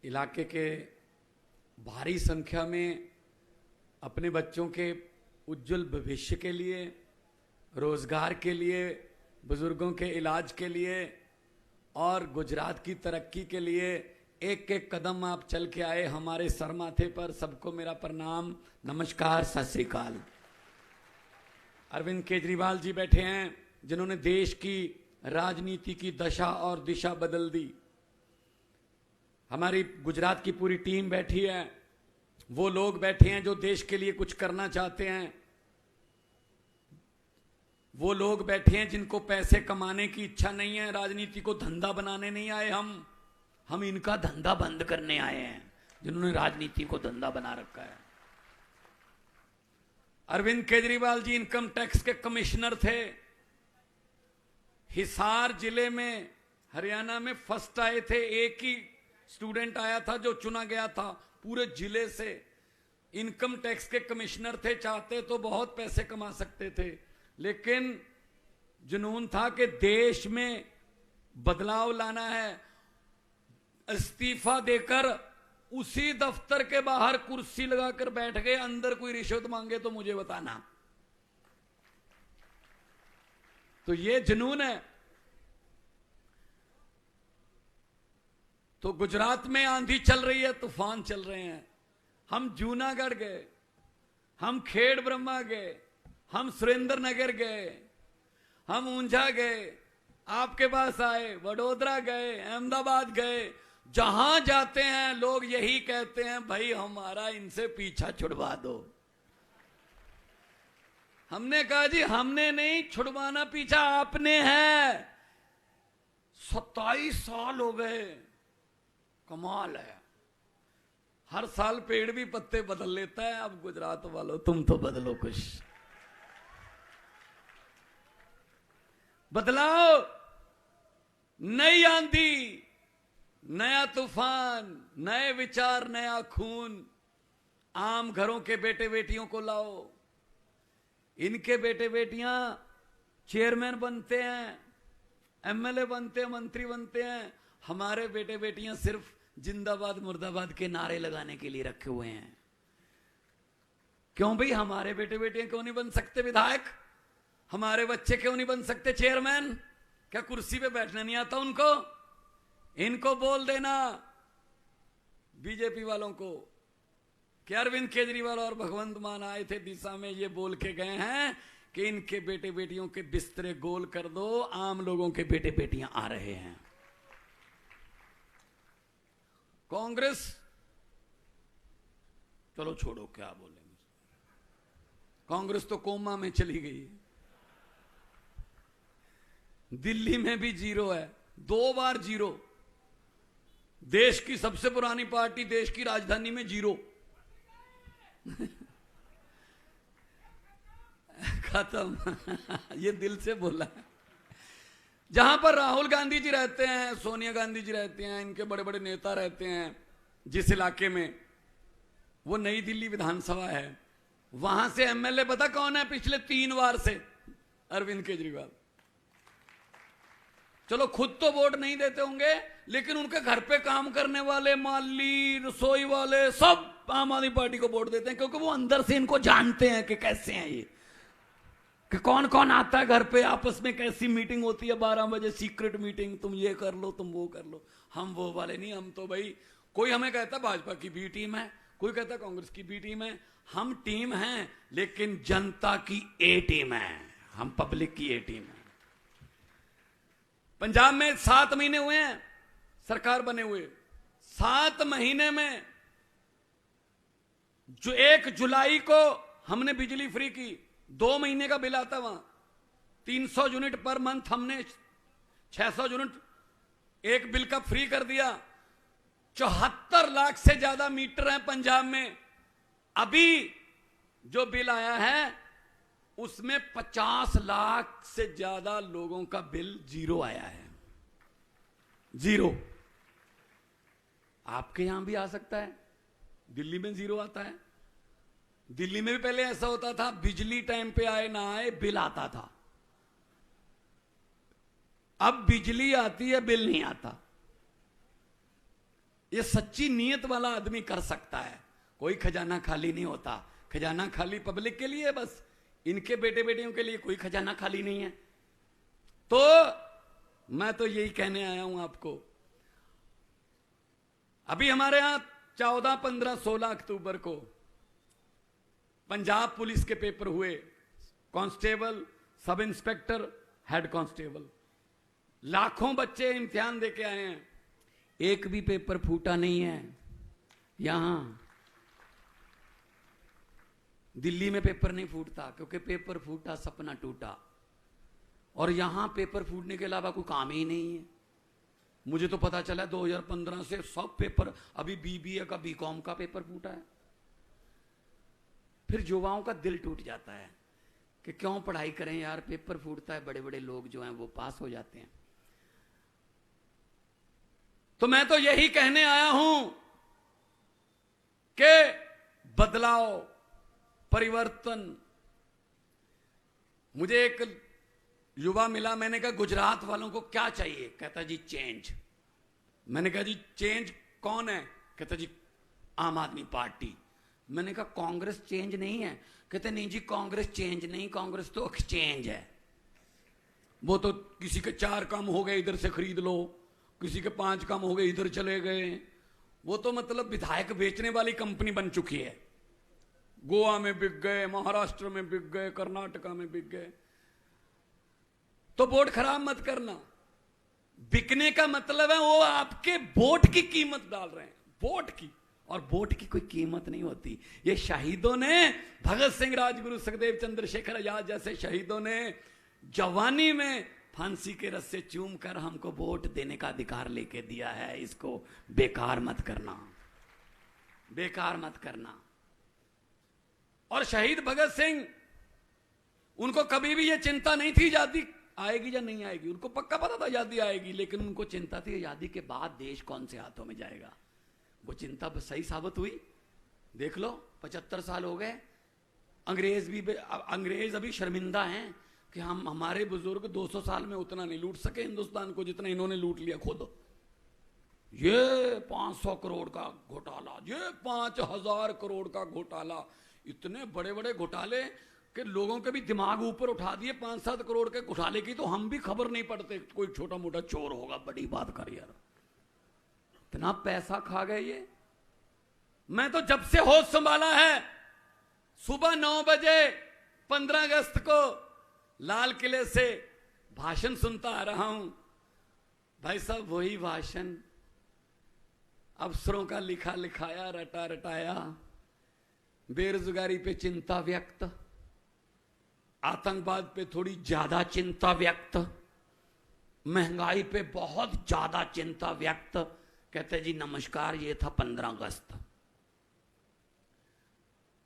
इलाके के भारी संख्या में अपने बच्चों के उज्जवल भविष्य के लिए, रोजगार के लिए, बुजुर्गों के इलाज के लिए और गुजरात की तरक्की के लिए एक एक कदम आप चल के आए। हमारे सर माथे पर सबको मेरा प्रणाम, नमस्कार, सत श्री अकाल। अरविंद केजरीवाल जी बैठे हैं जिन्होंने देश की राजनीति की दशा और दिशा बदल दी। हमारी गुजरात की पूरी टीम बैठी है, वो लोग बैठे हैं जो देश के लिए कुछ करना चाहते हैं। वो लोग बैठे हैं जिनको पैसे कमाने की इच्छा नहीं है, राजनीति को धंधा बनाने नहीं आए। हम इनका धंधा बंद करने आए हैं, जिन्होंने राजनीति को धंधा बना रखा है। अरविंद केजरीवाल जी इनकम टैक्स के कमिश्नर थे। हिसार जिले में हरियाणा में फर्स्ट आए थे। एक ही स्टूडेंट आया था जो चुना गया था पूरे जिले से। इनकम टैक्स के कमिश्नर थे, चाहते तो बहुत पैसे कमा सकते थे, लेकिन जुनून था कि देश में बदलाव लाना है। इस्तीफा देकर उसी दफ्तर के बाहर कुर्सी लगाकर बैठ गए। अंदर कोई रिश्वत मांगे तो मुझे बताना। तो ये जुनून है। तो गुजरात में आंधी चल रही है, तूफान चल रहे हैं। हम जूनागढ़ गए, हम खेड़ ब्रह्मा गए, हम सुरेंद्र नगर गए, हम ऊंझा गए, आपके पास आए, वडोदरा गए, अहमदाबाद गए। जहां जाते हैं लोग यही कहते हैं, भाई हमारा इनसे पीछा छुड़वा दो। हमने कहा जी हमने नहीं छुड़वाना पीछा, आपने है। 27 साल हो गए। कमाल है। हर साल पेड़ भी पत्ते बदल लेता है। अब गुजरात वालों तुम तो बदलो कुछ, बदलाओ। नई आंधी, नया तूफान, नए विचार, नया खून। आम घरों के बेटे बेटियों को लाओ। इनके बेटे बेटियां चेयरमैन बनते हैं, एमएलए बनते हैं, मंत्री बनते हैं। हमारे बेटे बेटियां सिर्फ जिंदाबाद मुर्दाबाद के नारे लगाने के लिए रखे हुए हैं। क्यों भाई? हमारे बेटे बेटियां क्यों नहीं बन सकते विधायक? हमारे बच्चे क्यों नहीं बन सकते चेयरमैन? क्या कुर्सी पे बैठना नहीं आता उनको? इनको बोल देना बीजेपी वालों को कि अरविंद केजरीवाल और भगवंत मान आए थे दिशा में, ये बोल के गए हैं कि इनके बेटे बेटियों के बिस्तरे गोल कर दो। आम लोगों के बेटे बेटियां आ रहे हैं। कांग्रेस चलो छोड़ो, क्या बोलेंगे। कांग्रेस तो कोमा में चली गई है। दिल्ली में भी जीरो है, 2 बार जीरो। देश की सबसे पुरानी पार्टी देश की राजधानी में जीरो। खत्म। ये दिल से बोला है। जहां पर राहुल गांधी जी रहते हैं, सोनिया गांधी जी रहते हैं, इनके बड़े बड़े नेता रहते हैं, जिस इलाके में, वो नई दिल्ली विधानसभा है। वहां से एमएलए पता कौन है पिछले 3 बार से? अरविंद केजरीवाल। चलो खुद तो वोट नहीं देते होंगे, लेकिन उनके घर पे काम करने वाले, माली, रसोई वाले, सब आम आदमी पार्टी को वोट देते हैं, क्योंकि वो अंदर से इनको जानते हैं कि कैसे हैं ये, कि कौन कौन आता है घर पे, आपस में कैसी मीटिंग होती है 12 बजे, सीक्रेट मीटिंग, तुम ये कर लो, तुम वो कर लो। हम वो वाले नहीं। हम तो भाई, कोई हमें कहता भाजपा की बी टीम है, कोई कहता कांग्रेस की बी टीम है। हम टीम हैं, लेकिन जनता की ए टीम है। हम पब्लिक की ए टीम है। पंजाब में 7 महीने हुए हैं सरकार बने हुए। 7 महीने में जो 1 जुलाई को हमने बिजली फ्री की, 2 महीने का बिल आता वहां 300 यूनिट पर मंथ, हमने 600 यूनिट एक बिल का फ्री कर दिया। 74 लाख से ज्यादा मीटर हैं पंजाब में। अभी जो बिल आया है उसमें 50 लाख से ज्यादा लोगों का बिल जीरो आया है। जीरो। आपके यहां भी आ सकता है। दिल्ली में जीरो आता है। दिल्ली में भी पहले ऐसा होता था, बिजली टाइम पे आए ना आए बिल आता था। अब बिजली आती है, बिल नहीं आता। ये सच्ची नीयत वाला आदमी कर सकता है। कोई खजाना खाली नहीं होता। खजाना खाली पब्लिक के लिए, बस इनके बेटे बेटियों के लिए कोई खजाना खाली नहीं है। तो मैं तो यही कहने आया हूं आपको। अभी हमारे यहां 14, 15, 16 अक्टूबर को पंजाब पुलिस के पेपर हुए, constable, sub inspector, head constable. लाखों बच्चे इम्तिहान देके आए हैं, एक भी पेपर फूटा नहीं है। यहां दिल्ली में पेपर नहीं फूटता, क्योंकि पेपर फूटा सपना टूटा। और यहां पेपर फूटने के अलावा कोई काम ही नहीं है। मुझे तो पता चला 2015 से सब पेपर, अभी बीबीए का, बीकॉम का पेपर फूटा है। फिर युवाओं का दिल टूट जाता है कि क्यों पढ़ाई करें यार, पेपर फूटता है, बड़े बड़े लोग जो हैं वो पास हो जाते हैं। तो मैं तो यही कहने आया हूं कि बदलाव, परिवर्तन। मुझे एक युवा मिला, मैंने कहा गुजरात वालों को क्या चाहिए? कहता जी चेंज। मैंने कहा जी चेंज कौन है? कहता जी आम आदमी पार्टी। मैंने कहा कांग्रेस चेंज नहीं है? कहते नहीं जी कांग्रेस चेंज नहीं, कांग्रेस तो एक्सचेंज है। वो तो किसी के 4 काम हो गए इधर से खरीद लो, किसी के 5 काम हो गए इधर चले गए। वो तो मतलब विधायक बेचने वाली कंपनी बन चुकी है। गोवा में बिक गए, महाराष्ट्र में बिक गए, कर्नाटका में बिक गए। तो वोट खराब मत करना। बिकने का मतलब है वो आपके वोट की कीमत डाल रहे हैं, वोट की। और वोट की कोई कीमत नहीं होती। ये शहीदों ने, भगत सिंह, राजगुरु, सुखदेव, चंद्रशेखर आजाद जैसे शहीदों ने जवानी में फांसी के रस्से चूम कर हमको वोट देने का अधिकार लेके दिया है। इसको बेकार मत करना, बेकार मत करना। और शहीद भगत सिंह, उनको कभी भी ये चिंता नहीं थी आजादी आएगी या नहीं आएगी। उनको पक्का पता था आजादी आएगी, लेकिन उनको चिंता थी आजादी के बाद देश कौन से हाथों में जाएगा। वो चिंता सही साबित हुई। देख लो 75 साल हो गए, अंग्रेज अभी शर्मिंदा हैं कि हमारे बुजुर्ग 200 साल में उतना नहीं लूट सके हिंदुस्तान को जितना इन्होंने लूट लिया खुद। ये 500 करोड़ का घोटाला, ये 5000 करोड़ का घोटाला, इतने बड़े बड़े घोटाले कि लोगों के भी दिमाग ऊपर उठा दिए। 5-7 करोड़ के घोटाले की तो हम भी खबर नहीं पड़ते। कोई छोटा मोटा चोर होगा, बड़ी बात कर यार, इतना पैसा खा गए ये। मैं तो जब से होश संभाला है, सुबह 9 बजे 15 अगस्त को लाल किले से भाषण सुनता आ रहा हूं। भाई साहब वही भाषण, अफसरों का लिखा लिखाया, रटा रटाया, बेरोजगारी पे चिंता व्यक्त, आतंकवाद पे थोड़ी ज्यादा चिंता व्यक्त, महंगाई पे बहुत ज्यादा चिंता व्यक्त। कहते जी नमस्कार, ये था 15 अगस्त।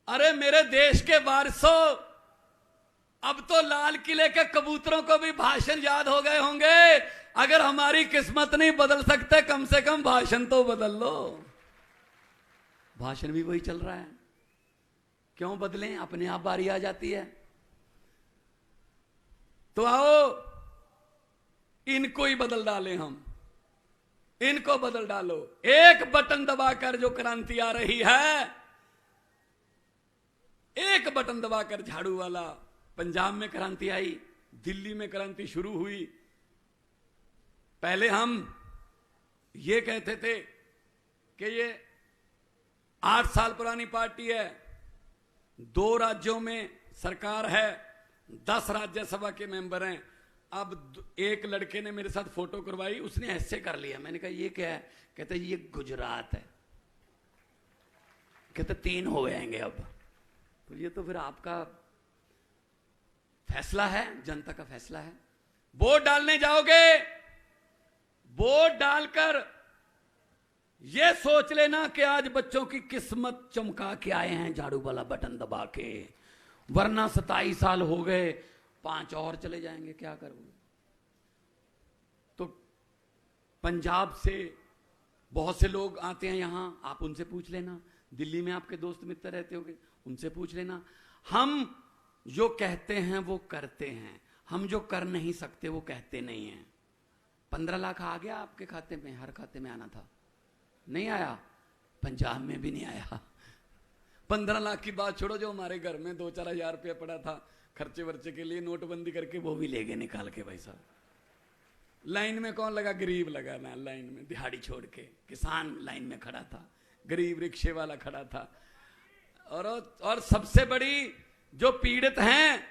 अरे मेरे देश के वारसों, अब तो लाल किले के कबूतरों को भी भाषण याद हो गए होंगे। अगर हमारी किस्मत नहीं बदल सकते, कम से कम भाषण तो बदल लो। भाषण भी वही चल रहा है, क्यों बदलें? अपने आप बारी आ जाती है। तो आओ इनको ही बदल डालें हम, इनको बदल डालो। एक बटन दबाकर जो क्रांति आ रही है, एक बटन दबाकर झाड़ू वाला। पंजाब में क्रांति आई, दिल्ली में क्रांति शुरू हुई। पहले हम ये कहते थे कि ये 8 साल पुरानी पार्टी है, 2 राज्यों में सरकार है, 10 राज्यसभा के मेंबर हैं। अब एक लड़के ने मेरे साथ फोटो करवाई, उसने ऐसे कर लिया। मैंने कहा ये क्या है? कहते ये गुजरात है। कहते 3 हो जाएंगे अब। तो ये तो फिर आपका फैसला है, जनता का फैसला है। वोट डालने जाओगे, वोट डालकर ये सोच लेना कि आज बच्चों की किस्मत चमका के आए हैं झाड़ू वाला बटन दबा के, वरना 27 साल हो गए, 5 और चले जाएंगे, क्या करोगे? तो पंजाब से बहुत से लोग आते हैं यहां, आप उनसे पूछ लेना। दिल्ली में आपके दोस्त मित्र रहते होंगे, उनसे पूछ लेना। हम जो कहते हैं वो करते हैं, हम जो कर नहीं सकते वो कहते नहीं हैं। 15 लाख आ गया आपके खाते में, हर खाते में आना था। नहीं आया, पंजाब में भी नहीं आया। 15 लाख की बात छोड़ो, जो हमारे घर में 2-4 हजार रुपया पड़ा था खर्चे वर्चे के लिए, नोटबंदी करके वो भी ले गए निकाल के। भाई साहब, लाइन में कौन लगा? गरीब लगा ना लाइन में, दिहाड़ी छोड़ के। किसान लाइन में खड़ा था, गरीब रिक्शे वाला खड़ा था। और सबसे बड़ी जो पीड़ित हैं,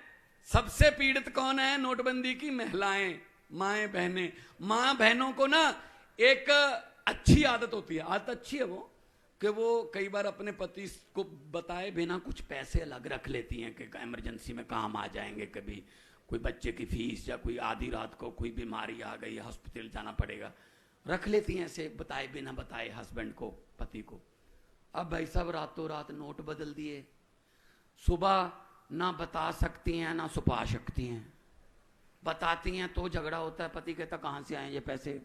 सबसे पीड़ित कौन है नोटबंदी की? महिलाएं, माएं, बहनें। मां बहनों को ना एक अच्छी आदत होती है, आदत अच्छी है वो, कि वो कई बार अपने पति को बताए बिना कुछ पैसे अलग रख लेती हैं कि इमरजेंसी में काम आ जाएंगे, कभी कोई बच्चे की फीस या कोई आधी रात को कोई बीमारी आ गई, हॉस्पिटल जाना पड़ेगा, रख लेती हैं ऐसे बताए बिना बताए हस्बैंड को, पति को। अब भाई साहब रातों रात नोट बदल दिए, सुबह ना बता सकती हैं ना छुपा सकती हैं। बताती हैं तो झगड़ा होता है, पति कहता कहां से आए ये पैसे,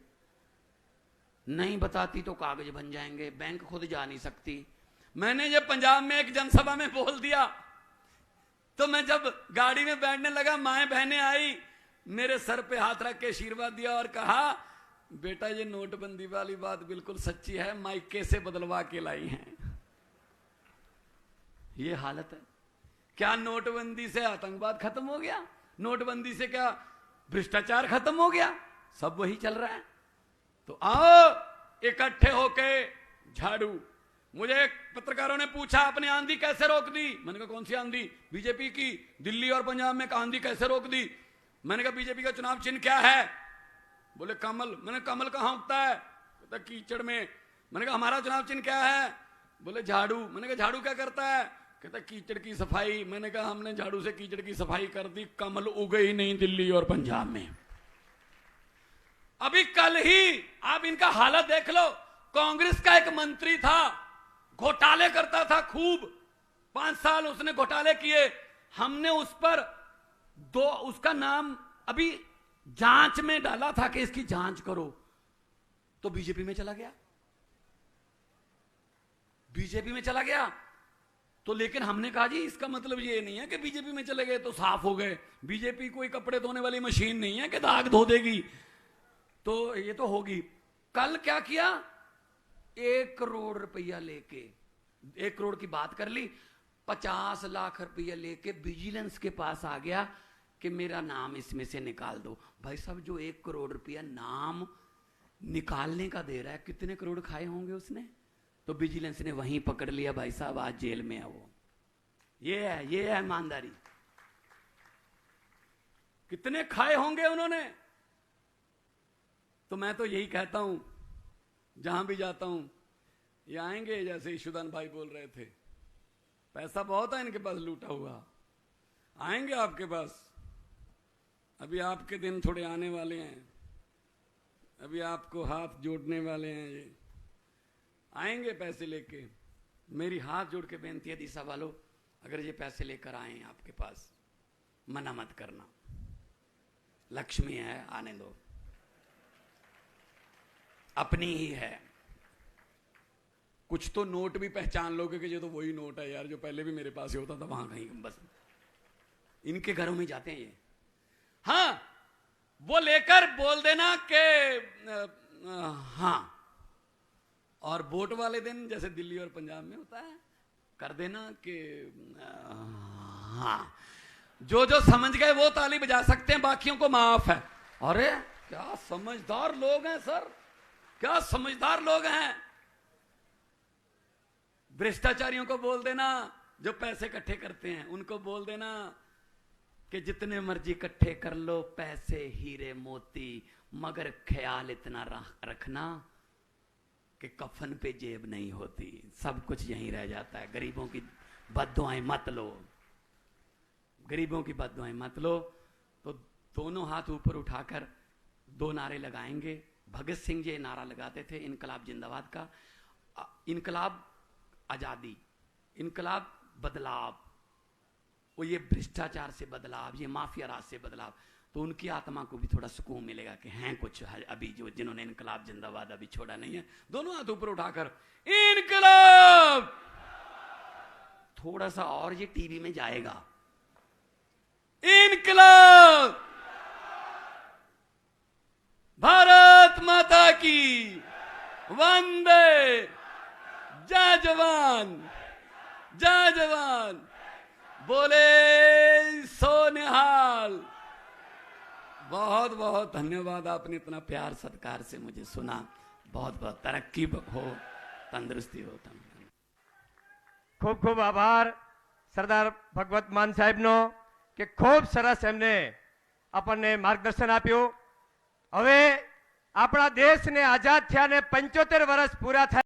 नहीं बताती तो कागज बन जाएंगे, बैंक खुद जा नहीं सकती। मैंने जब पंजाब में एक जनसभा में बोल दिया, तो मैं जब गाड़ी में बैठने लगा, माएं बहनें आई, मेरे सर पे हाथ रख के आशीर्वाद दिया और कहा, बेटा ये नोटबंदी वाली बात बिल्कुल सच्ची है, माइके से बदलवा के लाई हैं। ये हालत है। क्या नोटबंदी से आतंकवाद खत्म हो गया? नोटबंदी से क्या भ्रष्टाचार खत्म हो गया? सब वही चल रहा है। तो आओ इकट्ठे होके झाड़ू। मुझे पत्रकारों ने पूछा आपने आंधी कैसे रोक दी? मैंने कहा कौन सी आंधी? बीजेपी की। दिल्ली और पंजाब में आंधी कैसे रोक दी? मैंने कहा बीजेपी का चुनाव चिन्ह क्या है? बोले कमल। मैंने कमल कहां उगता है? कहता कीचड़ में। मैंने कहा हमारा चुनाव चिन्ह क्या है? बोले झाड़ू। मैंने कहा झाड़ू क्या करता है? कहता कीचड़ की सफाई। मैंने कहा हमने झाड़ू से कीचड़ की सफाई कर दी, कमल उगे ही नहीं दिल्ली और पंजाब में। अभी कल ही आप इनका हालत देख लो। कांग्रेस का एक मंत्री था, घोटाले करता था खूब, 5 साल उसने घोटाले किए। हमने उस पर उसका नाम अभी जांच में डाला था कि इसकी जांच करो, तो बीजेपी में चला गया। बीजेपी में चला गया तो, लेकिन हमने कहा जी इसका मतलब ये नहीं है कि बीजेपी में चले गए तो साफ हो गए। बीजेपी कोई कपड़े धोने वाली मशीन नहीं है कि दाग धो देगी, तो ये तो होगी। कल क्या किया? 1 करोड़ रुपया लेके, 1 करोड़ की बात कर ली, 50 लाख रुपया लेके विजिलेंस के पास आ गया कि मेरा नाम इसमें से निकाल दो। भाई साहब, जो 1 करोड़ रुपया नाम निकालने का दे रहा है, कितने करोड़ खाए होंगे उसने? तो विजिलेंस ने वहीं पकड़ लिया। भाई साहब आज जेल में है वो। ये है ईमानदारी। कितने खाए होंगे उन्होंने। तो मैं तो यही कहता हूं, जहां भी जाता हूं, ये आएंगे जैसे ईशुदान भाई बोल रहे थे, पैसा बहुत है इनके पास लूटा हुआ, आएंगे आपके पास। अभी आपके दिन थोड़े आने वाले हैं, अभी आपको हाथ जोड़ने वाले हैं, ये आएंगे पैसे लेके। मेरी हाथ जोड़ के बेनती है दिशा वालों, अगर ये पैसे लेकर आए आपके पास, मना मत करना, लक्ष्मी है, आने दो, अपनी ही है। कुछ तो नोट भी पहचान लोगे कि ये तो वही नोट है यार जो पहले भी मेरे पास ही होता था, वहां कहीं बस इनके घरों में जाते हैं ये। हाँ, वो लेकर बोल देना कि हाँ, और वोट वाले दिन जैसे दिल्ली और पंजाब में होता है, कर देना कि हाँ। जो जो समझ गए वो ताली बजा सकते हैं, बाकियों को माफ है। अरे क्या समझदार लोग हैं सर, क्या समझदार लोग हैं। भ्रष्टाचारियों को बोल देना, जो पैसे इकट्ठे करते हैं उनको बोल देना कि जितने मर्जी इकट्ठे कर लो पैसे, हीरे मोती, मगर ख्याल इतना रखना कि कफन पे जेब नहीं होती, सब कुछ यहीं रह जाता है। गरीबों की बद्दुआएं मत लो, गरीबों की बद्दुआएं मत लो। तो दोनों हाथ ऊपर उठाकर 2 नारे लगाएंगे। भगत सिंह जी नारा लगाते थे, इनकलाब जिंदाबाद का, इनकलाब आजादी, इनकलाब बदलाव, वो ये भ्रष्टाचार से बदलाव, ये माफिया राज से बदलाव। तो उनकी आत्मा को भी थोड़ा सुकून मिलेगा कि हैं कुछ अभी जो जिन्होंने इनकलाब जिंदाबाद अभी छोड़ा नहीं है। दोनों हाथ ऊपर उठाकर इनकलाब, थोड़ा सा और ये टीवी में जाएगा, इनकलाब, भारत माता की, वंदे जय जवान जय जवान बोले सोनिहाल। बहुत बहुत धन्यवाद, आपने इतना प्यार सत्कार से मुझे सुना। बहुत बहुत तरक्की हो, तंदुरुस्ती हो। खूब खूब आभार सरदार भगवत मान साहेब नो કે ખૂબ સરસ એમને આપણને માર્ગદર્શન આપ્યું। હવે આપણા દેશને આઝાદ થયાને 75 વર્ષ પૂરા થયા।